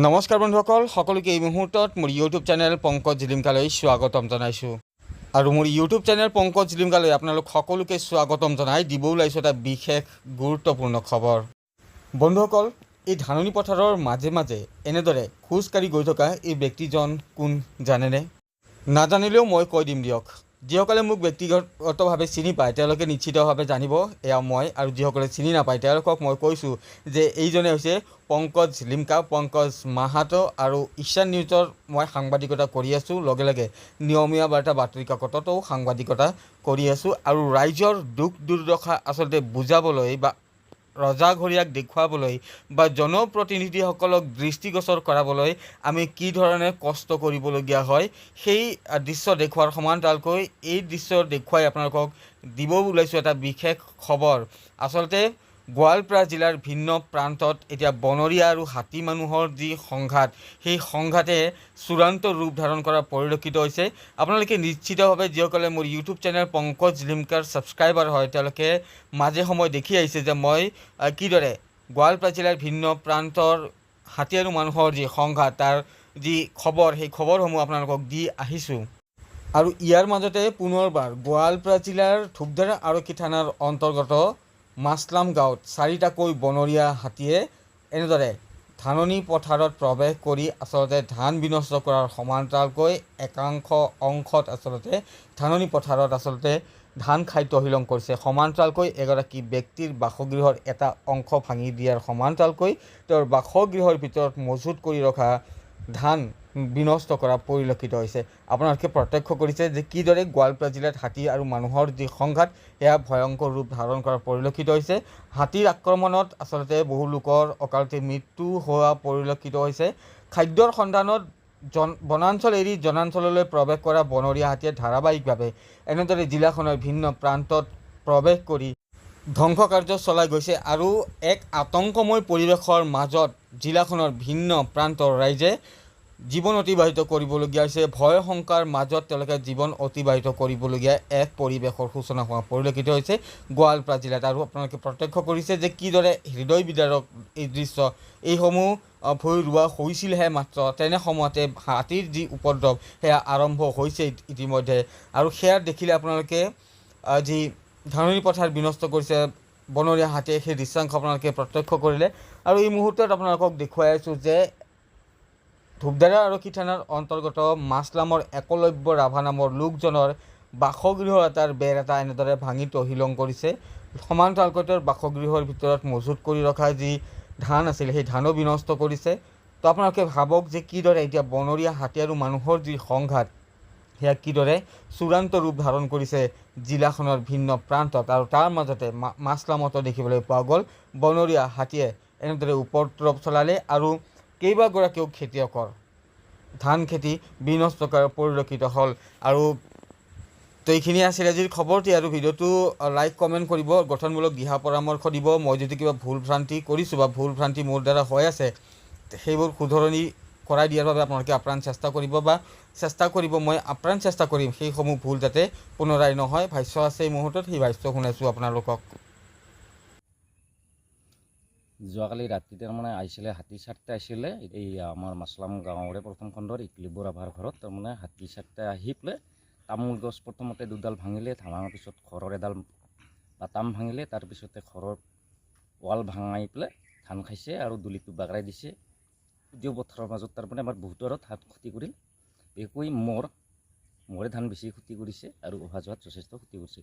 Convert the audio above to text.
নমস্কাৰ বন্ধুসকল, সকলোকে এই মুহূৰ্তত মোৰ ইউটিউব চেনেল পংকজ জিলিমকালৈ স্বাগতম জনাইছোঁ। আৰু মোৰ ইউটিউব চেনেল পংকজ জিলিমকালৈ আপোনালোক সকলোকে স্বাগতম জনাই দিব ওলাইছোঁ এটা বিশেষ গুৰুত্বপূৰ্ণ খবৰ। বন্ধুসকল, এই ধাননি পথাৰৰ মাজে মাজে এনেদৰে খোজকাঢ়ি গৈ থকা এই ব্যক্তিজন কোন জানেনে? নাজানিলেও মই কৈ দিম দিয়ক। যিসকলে মোক ব্যক্তিগতভাৱে চিনি পায় তেওঁলোকে নিশ্চিতভাৱে জানিব এয়া মই, আৰু যিসকলে চিনি নাপায় তেওঁলোকক মই কৈছোঁ যে এইজনে হৈছে পংকজ লিমকা, পংকজ মাহাতো। আৰু ঈশান নিউজৰ মই সাংবাদিকতা কৰি আছোঁ, লগে লগে নিয়মীয়া বাৰ্তা বাতৰি কাকততো সাংবাদিকতা কৰি আছোঁ। আৰু ৰাইজৰ দুখ দুৰ্দশা আচলতে বুজাবলৈ বা ৰজাঘৰীয়াক দেখুৱাবলৈ বা জনপ্ৰতিনিধিসকলক দৃষ্টিগোচৰ কৰাবলৈ আমি কি ধৰণে কষ্ট কৰিবলগীয়া হয় সেই দৃশ্য দেখুওৱাৰ সমান্তৰালকৈ এই দৃশ্য দেখুৱাই আপোনালোকক দিব ওলাইছোঁ এটা বিশেষ খবৰ। আচলতে গোৱালপাৰা জিলাৰ ভিন্ন প্ৰান্তত এতিয়া বনৰীয়া আৰু হাতী মানুহৰ যি সংঘাত, সেই সংঘাতে চূড়ান্ত ৰূপ ধাৰণ কৰা পৰিলক্ষিত হৈছে। আপোনালোকে নিশ্চিতভাৱে যিসকলে মোৰ ইউটিউব চেনেল পংকজ লিমকাৰ ছাবস্ক্ৰাইবাৰ হয় তেওঁলোকে মাজে সময়ে দেখি আহিছে যে মই কিদৰে গোৱালপাৰা জিলাৰ ভিন্ন প্ৰান্তৰ হাতী আৰু মানুহৰ যি সংঘাত তাৰ যি খবৰ, সেই খবৰসমূহ আপোনালোকক দি আহিছোঁ। আৰু ইয়াৰ মাজতে পুনৰবাৰ গোৱালপাৰা জিলাৰ ধূপধাৰা আৰক্ষী থানাৰ অন্তৰ্গত মাছলাম গাঁৱত 4টাকৈ বনৰীয়া হাতীয়ে এনেদৰে ধাননি পথাৰত প্ৰৱেশ কৰি আচলতে ধান বিনষ্ট কৰাৰ সমান্তৰালকৈ একাংশ অংশত আচলতে ধাননি পথাৰত আচলতে ধান খাই তহিলং কৰিছে। সমান্তৰালকৈ এগৰাকী ব্যক্তিৰ বাসগৃহৰ এটা অংশ ভাঙি দিয়াৰ সমান্তৰালকৈ তেওঁৰ বাসগৃহৰ ভিতৰত মজুত কৰি ৰখা ধান বিনষ্ট কৰা পৰিলক্ষিত হৈছে। আপোনালোকে প্ৰত্যক্ষ কৰিছে যে কিদৰে গোৱালপাৰা জিলাত হাতী আৰু মানুহৰ যি সংঘাত সেয়া ভয়ংকৰ ৰূপ ধাৰণ কৰা পৰিলক্ষিত হৈছে। হাতীৰ আক্ৰমণত আচলতে বহু লোকৰ অকালতে মৃত্যু হোৱা পৰিলক্ষিত হৈছে। খাদ্যৰ সন্ধানত বনাঞ্চল এৰি জনাঞ্চললৈ প্ৰৱেশ কৰা বনৰীয়া হাতীয়ে ধাৰাবাহিকভাৱে এনেদৰে জিলাখনৰ ভিন্ন প্ৰান্তত প্ৰৱেশ কৰি ধ্বংস কাৰ্য চলাই গৈছে। আৰু এক আতংকময় পৰিৱেশৰ মাজত জিলাখনৰ ভিন্ন প্ৰান্তৰ ৰাইজে জীৱন অতিবাহিত কৰিবলগীয়া হৈছে। ভয় শংকাৰ মাজত তেওঁলোকে জীৱন অতিবাহিত কৰিবলগীয়া এক পৰিৱেশৰ সূচনা হোৱা পৰিলক্ষিত হৈছে গোৱালপাৰা জিলাত। আৰু আপোনালোকে প্ৰত্যক্ষ কৰিছে যে কিদৰে হৃদয় বিদাৰক এই দৃশ্য, এইসমূহ ভৈ ৰোৱা হৈছিলহে মাত্ৰ, তেনে সময়তে হাতীৰ যি উপদ্ৰৱ সেয়া আৰম্ভ হৈছে ইতিমধ্যে। আৰু সেয়া দেখিলে আপোনালোকে যি ধাননি পথাৰ বিনষ্ট কৰিছে বনৰীয়া হাতীয়ে সেই দৃশ্যাংশ আপোনালোকে প্ৰত্যক্ষ কৰিলে। আৰু এই মুহূৰ্তত আপোনালোকক দেখুৱাই আছোঁ যে ধূপধাৰা আৰক্ষী থানাৰ অন্তৰ্গত মাছলামৰ একলব্য ৰাভা নামৰ লোকজনৰ বাসগৃহ এটাৰ বেৰ এটা এনেদৰে ভাঙি তহিলং কৰিছে। সমান্তৰালকৈ তেওঁৰ বাসগৃহৰ ভিতৰত মজুত কৰি ৰখা যি ধান আছিল সেই ধানো বিনষ্ট কৰিছে। তো আপোনালোকে ভাবক যে কিদৰে এতিয়া বনৰীয়া হাতী আৰু মানুহৰ যি সংঘাত সেয়া কিদৰে চূড়ান্ত ৰূপ ধাৰণ কৰিছে জিলাখনৰ ভিন্ন প্ৰান্তত। আৰু তাৰ মাজতে মাছলামতো দেখিবলৈ পোৱা গ'ল বনৰীয়া হাতীয়ে এনেদৰে উপদ্ৰৱ চলালে আৰু কেইবাগৰাকীও খেতিয়কৰ ধান খেতি বিনষ্ট কৰাৰ পৰিলক্ষিত হ'ল। আৰু তো এইখিনি আছিল আজিৰ খবৰটি। আৰু ভিডিঅ'টো লাইক কমেণ্ট কৰিব, গঠনমূলক দিহা পৰামৰ্শ দিব। মই যদি কিবা ভুল ভ্ৰান্তি কৰিছোঁ বা ভুল ভ্ৰান্তি মোৰ দ্বাৰা হৈ আছে সেইবোৰ শুধৰণি কৰাই দিয়াৰ বাবে আপোনালোকে আপ্ৰাণ চেষ্টা কৰিব বা চেষ্টা কৰিব, মই আপ্ৰাণ চেষ্টা কৰিম সেইসমূহ ভুল যাতে পুনৰাই নহয়। ভাষ্য আছে এই মুহূৰ্তত, সেই ভাষ্য শুনাইছোঁ আপোনালোকক। যোৱাকালি ৰাতি তাৰমানে আহিছিলে হাতী 4টা আহিছিলে এই আমাৰ মাছলাম গাঁৱৰে প্ৰথম খণ্ডৰ ইকলিব্য ৰাভাৰ ঘৰত। তাৰমানে হাতী 4টা আহি পেলাই তামোল গছ প্ৰথমতে দুডাল ভাঙিলে, ভাঙাৰ পিছত ঘৰৰ এডাল বাটাম ভাঙিলে, তাৰপিছতে ঘৰৰ ৱাল ভাঙাই পেলাই ধান খাইছে আৰু দুলিটো বাগৰাই দিছে। যদিও পথাৰৰ মাজত তাৰমানে আমাৰ বহুতৰ ধান ক্ষতি কৰিল, বিশেষকৈ মোৰে ধান বেছি ক্ষতি কৰিছে আৰু অহা যোৱাত যথেষ্ট ক্ষতি কৰিছে।